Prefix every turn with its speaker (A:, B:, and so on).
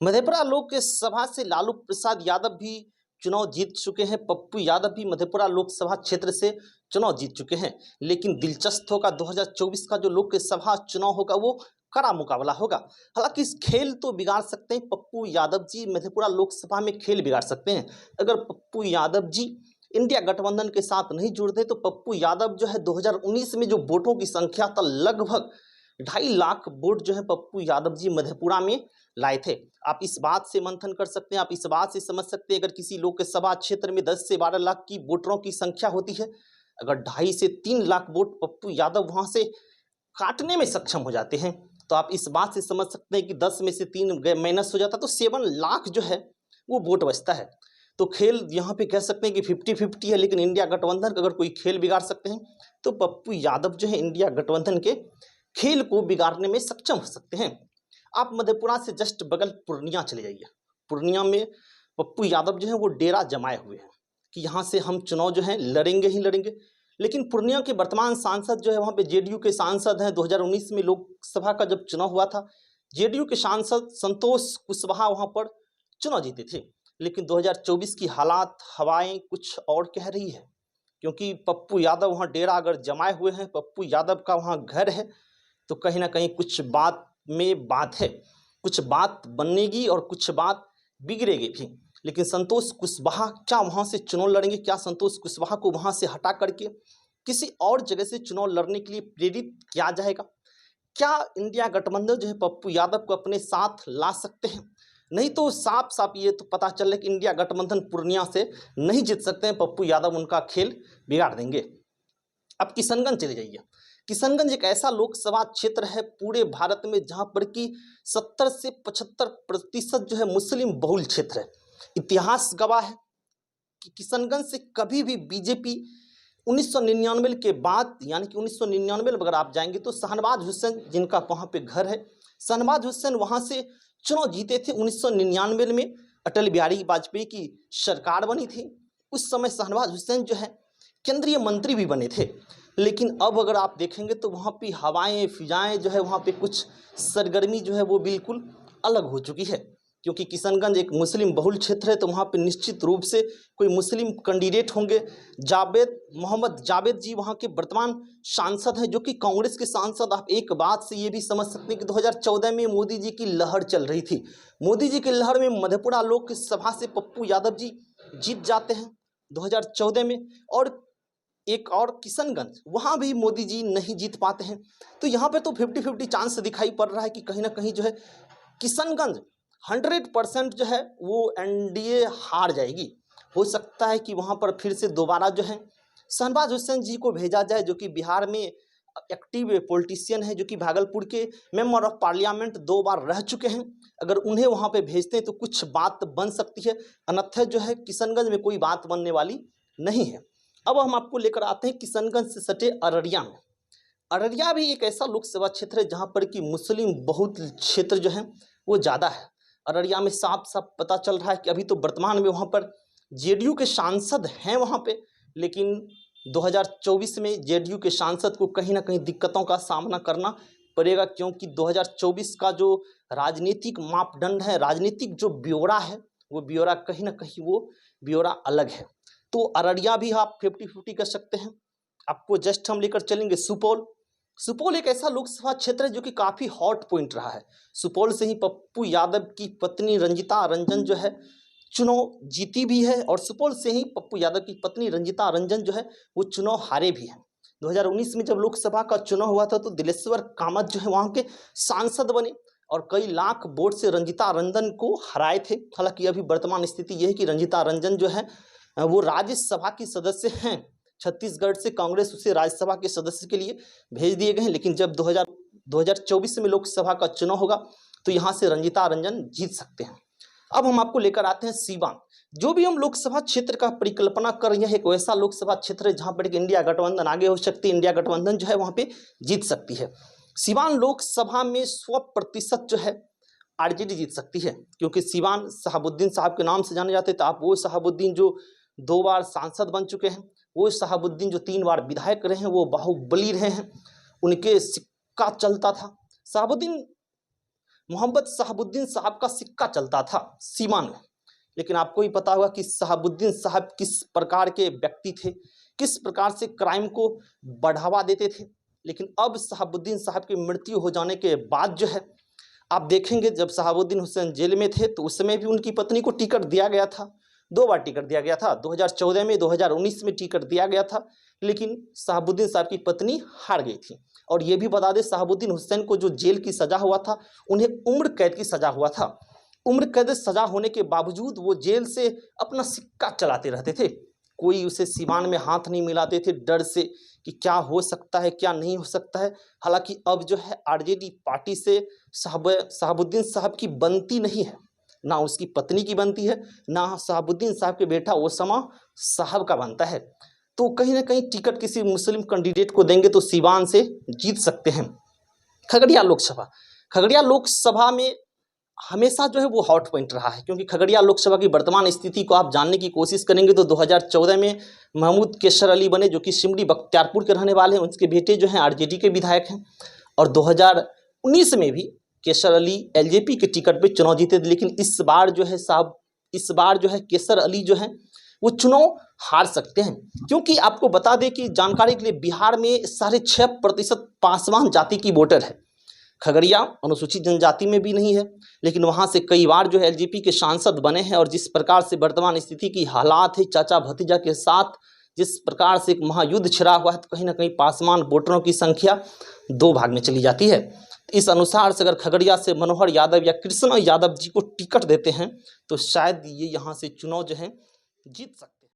A: मधेपुरा लोकसभा से लालू प्रसाद यादव भी चुनाव जीत चुके हैं। पप्पू यादव भी मधेपुरा लोकसभा क्षेत्र से चुनाव जीत चुके हैं। लेकिन दिलचस्प होगा 2024 का जो लोकसभा चुनाव होगा वो कड़ा मुकाबला होगा। हालांकि इस खेल तो बिगाड़ सकते हैं पप्पू यादव जी, मधेपुरा लोकसभा में खेल बिगाड़ सकते हैं। अगर पप्पू यादव जी इंडिया गठबंधन के साथ नहीं जुड़ते तो पप्पू यादव जो है 2019 में जो वोटों की संख्या था लगभग 2.5 लाख वोट जो है पप्पू यादव जी मधेपुरा में लाए थे। आप इस बात से मंथन कर सकते हैं, आप इस बात से समझ सकते हैं, अगर किसी लोकसभा क्षेत्र में 10 से 12 लाख की वोटरों की संख्या होती है, अगर 2.5 से 3 लाख वोट पप्पू यादव वहां से काटने में सक्षम हो जाते हैं तो आप इस बात से समझ सकते हैं कि 10 में से 3 माइनस हो जाता तो 7 लाख जो है वो वोट बचता है। तो खेल यहाँ पे कह सकते हैं कि 50-50 है। लेकिन इंडिया गठबंधन अगर कोई खेल बिगाड़ सकते हैं तो पप्पू यादव जो है इंडिया गठबंधन के खेल को बिगाड़ने में सक्षम हो सकते हैं। आप मधेपुरा से जस्ट बगल पूर्णिया चले जाइए। पूर्णिया में पप्पू यादव जो है वो डेरा जमाए हुए हैं कि यहाँ से हम चुनाव जो है लड़ेंगे ही लड़ेंगे। लेकिन पूर्णिया के वर्तमान सांसद जो है वहाँ पे जेडीयू के सांसद हैं। 2019 में लोकसभा का जब चुनाव हुआ था जेडीयू के सांसद संतोष कुशवाहा वहाँ पर चुनाव जीते थे। लेकिन 2024 की हालात हवाएं कुछ और कह रही है, क्योंकि पप्पू यादव वहाँ डेरा अगर जमाए हुए हैं, पप्पू यादव का वहाँ घर है, तो कहीं ना कहीं कुछ बात में बात है, कुछ बात बनेगी और कुछ बात बिगड़ेगी भी। लेकिन संतोष कुशवाहा क्या वहाँ से चुनाव लड़ेंगे? क्या संतोष कुशवाहा को वहाँ से हटा करके किसी और जगह से चुनाव लड़ने के लिए प्रेरित किया जाएगा? क्या इंडिया गठबंधन जो है पप्पू यादव को अपने साथ ला सकते हैं? नहीं तो साफ साफ ये तो पता चल रहा है कि इंडिया गठबंधन पूर्णिया से नहीं जीत सकते हैं। पप्पू यादव उनका खेल बिगाड़ देंगे। अब किशनगंज चले जाइए। किशनगंज एक ऐसा लोकसभा क्षेत्र है पूरे भारत में जहां पर कि 70 से 75% जो है मुस्लिम बहुल क्षेत्र है। इतिहास गवाह है कि किशनगंज से कभी भी बीजेपी 1999 के बाद, यानी कि 1999 में अगर आप जाएंगे तो शहनवाज हुसैन जिनका वहाँ पे घर है, शहनवाज हुसैन वहाँ से चुनाव जीते थे। 1999 में अटल बिहारी वाजपेयी की सरकार बनी थी। उस समय शहनवाज हुसैन जो है केंद्रीय मंत्री भी बने थे। लेकिन अब अगर आप देखेंगे तो वहाँ पे हवाएं फिजाएं जो है वहाँ पे कुछ सरगर्मी जो है वो बिल्कुल अलग हो चुकी है, क्योंकि किशनगंज एक मुस्लिम बहुल क्षेत्र है। तो वहाँ पे निश्चित रूप से कोई मुस्लिम कैंडिडेट होंगे। मोहम्मद जावेद जी वहाँ के वर्तमान सांसद हैं, जो कि कांग्रेस के सांसद। आप एक बात से ये भी समझ सकते हैं कि 2014 में मोदी जी की लहर चल रही थी। मोदी जी की लहर में मधेपुरा लोकसभा से पप्पू यादव जी जीत जाते हैं 2014 में, और एक और किशनगंज वहाँ भी मोदी जी नहीं जीत पाते हैं। तो यहाँ पे तो 50-50 चांस दिखाई पड़ रहा है कि कहीं ना कहीं जो है किशनगंज 100% जो है वो एनडीए हार जाएगी। हो सकता है कि वहाँ पर फिर से दोबारा जो है शहनवाज हुसैन जी को भेजा जाए, जो कि बिहार में एक्टिव पॉलिटिशियन है, जो कि भागलपुर के मेंबर ऑफ पार्लियामेंट 2 बार रह चुके हैं। अगर उन्हें वहाँ पे भेजते हैं तो कुछ बात बन सकती है, अन्यथा जो है किशनगंज में कोई बात बनने वाली नहीं है। अब हम आपको लेकर आते हैं किशनगंज से सटे अररिया में। अररिया भी एक ऐसा लोकसभा क्षेत्र है जहाँ पर कि मुस्लिम बहुत क्षेत्र जो है वो ज़्यादा है। अररिया में साफ साफ पता चल रहा है कि अभी तो वर्तमान में वहाँ पर जेडीयू के सांसद हैं वहाँ पे, लेकिन 2024 में जेडीयू के सांसद को कहीं ना कहीं दिक्कतों का सामना करना पड़ेगा, क्योंकि 2024 का जो राजनीतिक मापदंड है, राजनीतिक जो ब्यौरा है, वो ब्यौरा कहीं ना कहीं वो ब्यौरा अलग है। तो अररिया भी आप 50-50 कर सकते हैं। आपको जस्ट हम लेकर चलेंगे सुपौल। सुपौल एक ऐसा लोकसभा क्षेत्र है जो कि काफ़ी हॉट पॉइंट रहा है। सुपौल से ही पप्पू यादव की पत्नी रंजिता रंजन जो है चुनाव जीती भी है, और सुपौल से ही पप्पू यादव की पत्नी रंजिता रंजन जो है वो चुनाव हारे भी हैं। 2019 में जब लोकसभा का चुनाव हुआ था तो दिलेश्वर कामत जो है वहाँ के सांसद बने और कई लाख वोट से रंजिता रंजन को हराए थे। हालांकि अभी वर्तमान स्थिति यह है कि रंजिता रंजन जो है वो राज्यसभा की सदस्य हैं। छत्तीसगढ़ से कांग्रेस उसे राज्यसभा के सदस्य के लिए भेज दिए गए हैं। लेकिन जब 2024 में लोकसभा का चुनाव होगा तो यहाँ से रंजिता रंजन जीत सकते हैं। अब हम आपको लेकर आते हैं सीवान। जो भी हम लोकसभा क्षेत्र का परिकल्पना कर रहे हैं, एक वैसा लोकसभा क्षेत्र है जहाँ पर इंडिया गठबंधन आगे हो सकती है, इंडिया गठबंधन जो है वहाँ पे जीत सकती है। सीवान लोकसभा में 100% जो है आरजेडी जीत सकती है, क्योंकि सीवान शहाबुद्दीन साहब के नाम से जाने जाते हैं। तो आप वो शहाबुद्दीन जो 2 बार सांसद बन चुके हैं, वो शहाबुद्दीन जो 3 बार विधायक रहे हैं, वो बाहुबली रहे हैं, उनके सिक्का चलता था। शहाबुद्दीन मोहम्मद शहाबुद्दीन साहब का सिक्का चलता था सीवान में। लेकिन आपको भी पता होगा कि शहाबुद्दीन साहब किस प्रकार के व्यक्ति थे, किस प्रकार से क्राइम को बढ़ावा देते थे। लेकिन अब शहाबुद्दीन साहब की मृत्यु हो जाने के बाद जो है आप देखेंगे, जब शहाबुद्दीन हुसैन जेल में थे तो उस समय भी उनकी पत्नी को टिकट दिया गया था, 2 बार टिकट दिया गया था, 2014 में, 2019 में टिकट दिया गया था। लेकिन शहाबुद्दीन साहब की पत्नी हार गई थी। और ये भी बता दें, शहाबुद्दीन हुसैन को जो जेल की सज़ा हुआ था, उन्हें उम्र कैद की सज़ा हुआ था। उम्र कैद सज़ा होने के बावजूद वो जेल से अपना सिक्का चलाते रहते थे। कोई उसे सीवान में हाथ नहीं मिलाते थे, डर से कि क्या हो सकता है, क्या नहीं हो सकता है। हालांकि अब जो है आरजेडी पार्टी से शहाबुद्दीन साहब की बनती नहीं है, ना उसकी पत्नी की बनती है, ना शहाबुद्दीन साहब के बेटा ओसामा साहब का बनता है। तो कहीं ना कहीं टिकट किसी मुस्लिम कैंडिडेट को देंगे तो सीवान से जीत सकते हैं। खगड़िया लोकसभा में हमेशा जो है वो हॉट पॉइंट रहा है, क्योंकि खगड़िया लोकसभा की वर्तमान स्थिति को आप जानने की कोशिश करेंगे तो 2014 में महमूद केसर अली बने, जो कि सिमरी बख्तियारपुर के रहने वाले हैं। उनके बेटे जो हैं आरजेडी के विधायक हैं। और 2019 में भी केसर अली एलजेपी के टिकट पे चुनाव जीते थे। लेकिन इस बार जो है केसर अली जो है वो चुनाव हार सकते हैं, क्योंकि आपको बता दें कि जानकारी के लिए बिहार में 6.5% पासवान जाति की वोटर है। खगड़िया अनुसूचित जनजाति में भी नहीं है, लेकिन वहां से कई बार जो है एलजेपी के सांसद बने हैं। और जिस प्रकार से वर्तमान स्थिति की हालात है, चाचा भतीजा के साथ जिस प्रकार से एक महायुद्ध छिड़ा हुआ है, तो कहीं ना कहीं पासवान वोटरों की संख्या 2 भाग में चली जाती है। इस अनुसार से अगर खगड़िया से मनोहर यादव या कृष्ण यादव जी को टिकट देते हैं तो शायद ये यहाँ से चुनाव जो है जीत सकते हैं।